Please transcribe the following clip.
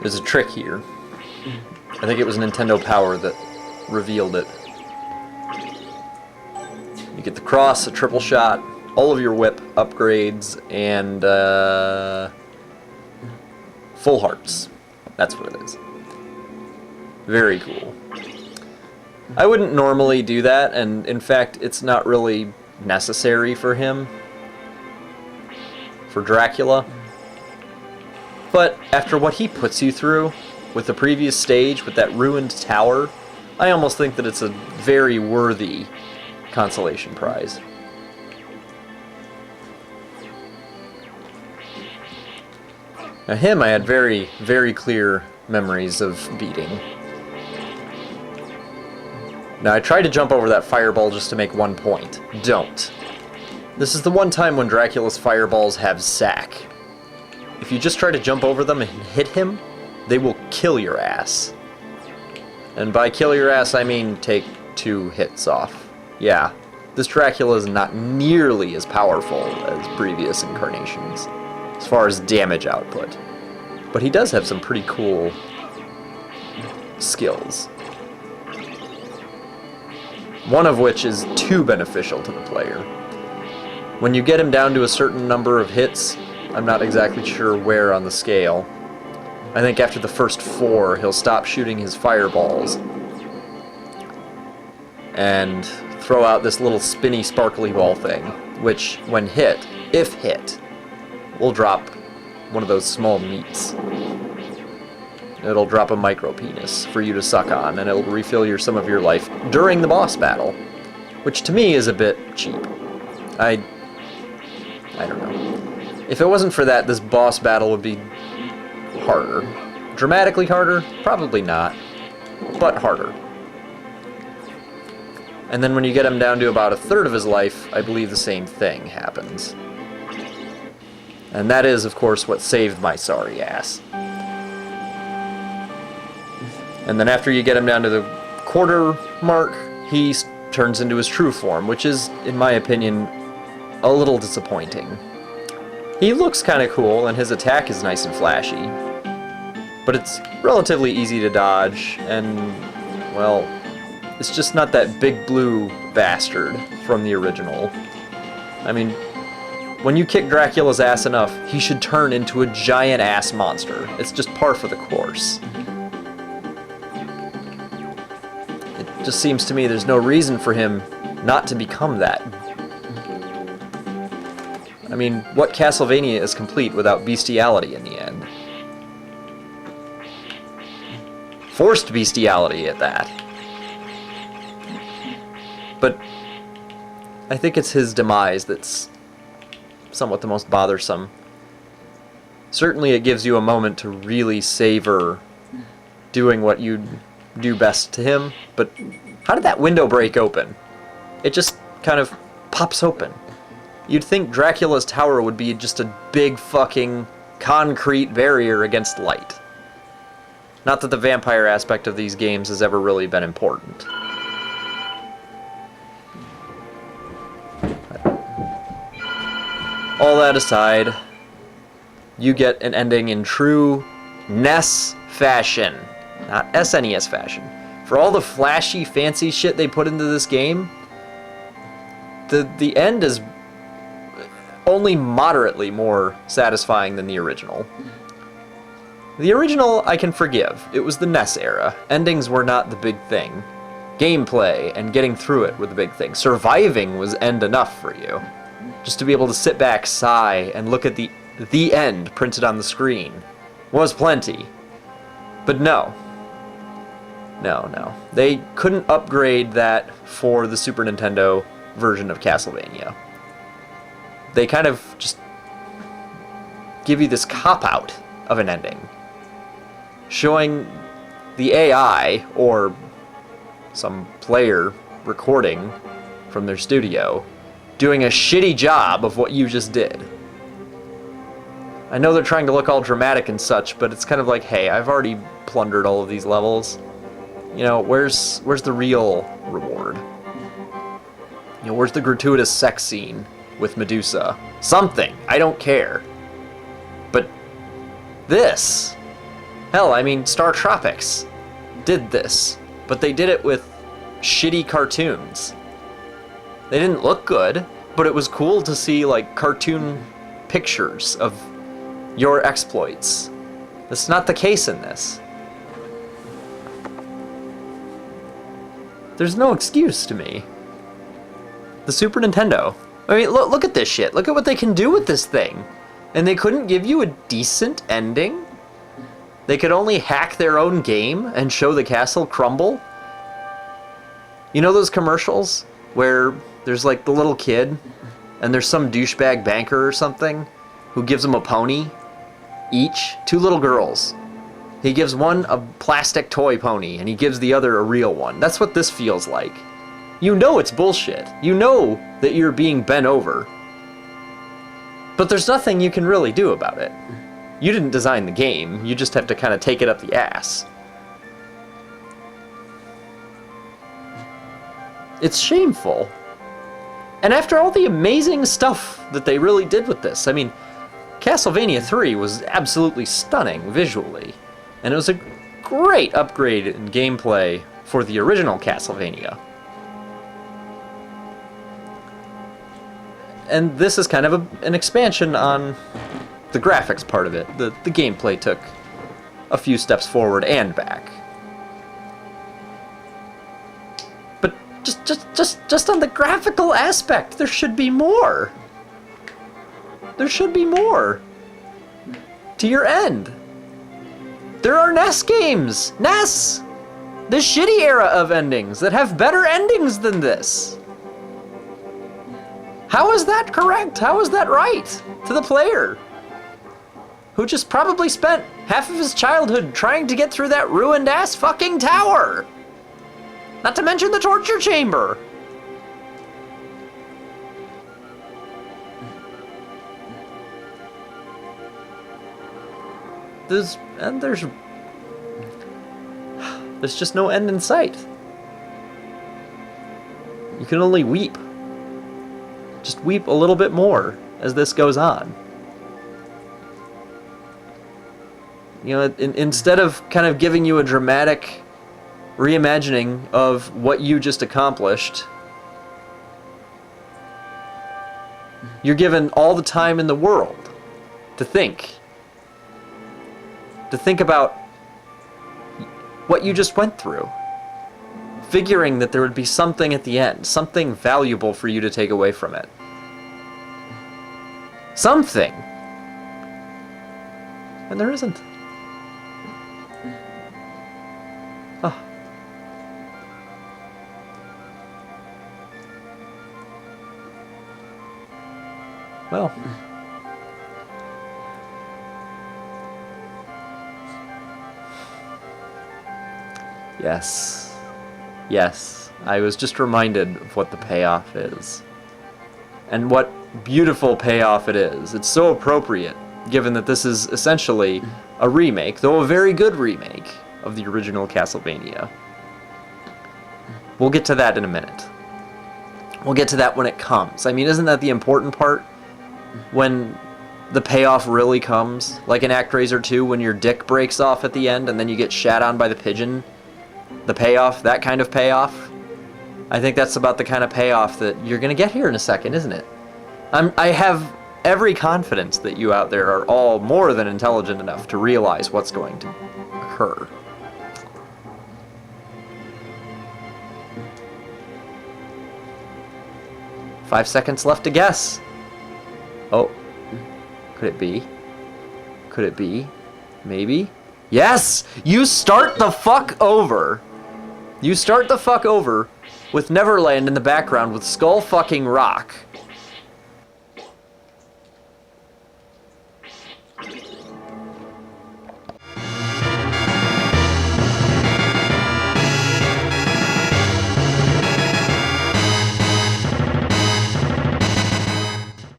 There's a trick here. I think it was Nintendo Power that revealed it. You get the cross, a triple shot, all of your whip upgrades, and full hearts. That's what it is. Very cool. I wouldn't normally do that, and in fact, it's not really necessary for him. For Dracula. But after what he puts you through, with the previous stage, with that ruined tower, I almost think that it's a very worthy consolation prize. Now him I had very, very clear memories of beating. Now I tried to jump over that fireball just to make 1 point. Don't. This is the one time when Dracula's fireballs have sack. If you just try to jump over them and hit him, they will kill your ass. And by kill your ass, I mean take 2 hits off. Yeah, this Dracula is not nearly as powerful as previous incarnations, as far as damage output. But he does have some pretty cool skills. One of which is too beneficial to the player. When you get him down to a certain number of hits, I'm not exactly sure where on the scale. I think after the first 4, he'll stop shooting his fireballs and throw out this little spinny sparkly ball thing, which, when hit, if hit, will drop one of those small meats. It'll drop a micro penis for you to suck on, and it'll refill some of your life during the boss battle, which to me is a bit cheap. I don't know. If it wasn't for that, this boss battle would be harder. Dramatically harder? Probably not, but harder. And then when you get him down to about 1/3 of his life, I believe the same thing happens. And that is, of course, what saved my sorry ass. And then after you get him down to the 1/4 mark, he turns into his true form, which is, in my opinion, a little disappointing. He looks kind of cool, and his attack is nice and flashy. But it's relatively easy to dodge, and, well, it's just not that big blue bastard from the original. I mean, when you kick Dracula's ass enough, he should turn into a giant ass monster. It's just par for the course. It just seems to me there's no reason for him not to become that. I mean, what Castlevania is complete without bestiality in the end? Forced bestiality at that. But I think it's his demise that's somewhat the most bothersome. Certainly it gives you a moment to really savor doing what you do best to him, but how did that window break open? It just kind of pops open. You'd think Dracula's tower would be just a big fucking concrete barrier against light. Not that the vampire aspect of these games has ever really been important. All that aside, you get an ending in true NES fashion, not SNES fashion. For all the flashy, fancy shit they put into this game, the end is only moderately more satisfying than the original. The original I can forgive. It was the NES era. Endings were not the big thing. Gameplay and getting through it were the big thing. Surviving was end enough for you. Just to be able to sit back, sigh, and look at the end printed on the screen was plenty. But no. No. They couldn't upgrade that for the Super Nintendo version of Castlevania. They kind of just give you this cop-out of an ending, showing the AI, or some player recording from their studio, doing a shitty job of what you just did. I know they're trying to look all dramatic and such, but it's kind of like, hey, I've already plundered all of these levels. You know, where's the real reward? You know, where's the gratuitous sex scene with Medusa? Something. I don't care. But this Hell, I mean, Star Tropics did this, but they did it with shitty cartoons. They didn't look good, but it was cool to see, like, cartoon pictures of your exploits. That's not the case in this. There's no excuse to me. The Super Nintendo. I mean, look at this shit. Look at what they can do with this thing. And they couldn't give you a decent ending? They could only hack their own game and show the castle crumble? You know those commercials where there's like the little kid and there's some douchebag banker or something who gives them a pony each? 2 little girls. He gives one a plastic toy pony and he gives the other a real one. That's what this feels like. You know it's bullshit. You know that you're being bent over. But there's nothing you can really do about it. You didn't design the game. You just have to kind of take it up the ass. It's shameful. And after all the amazing stuff that they really did with this, I mean, Castlevania 3 was absolutely stunning visually. And it was a great upgrade in gameplay for the original Castlevania. And this is kind of an expansion on the graphics part of it. The gameplay took a few steps forward and back. But just on the graphical aspect, there should be more. There should be more. To your end. There are NES games! NES! The shitty era of endings that have better endings than this. How is that correct? How is that right to the player? Who just probably spent half of his childhood trying to get through that ruined ass fucking tower. Not to mention the torture chamber. There's just no end in sight. You can only weep. Just weep a little bit more as this goes on. You know, instead of kind of giving you a dramatic reimagining of what you just accomplished, you're given all the time in the world to think. To think about what you just went through. Figuring that there would be something at the end, something valuable for you to take away from it. Something! And there isn't. Oh. Well. Yes. Yes. I was just reminded of what the payoff is. And what beautiful payoff it is. It's so appropriate, given that this is essentially a remake, though a very good remake, of the original Castlevania. We'll get to that in a minute. We'll get to that when it comes. I mean, isn't that the important part? When the payoff really comes? Like in ActRaiser 2, when your dick breaks off at the end and then you get shat on by the pigeon? The payoff, that kind of payoff? I think that's about the kind of payoff that you're going to get here in a second, isn't it? I have every confidence that you out there are all more than intelligent enough to realize what's going to occur. Five seconds left to guess. Oh. Could it be? Could it be? Maybe? Yes! You start the fuck over. You start the fuck over with Neverland in the background with Skull fucking Rock.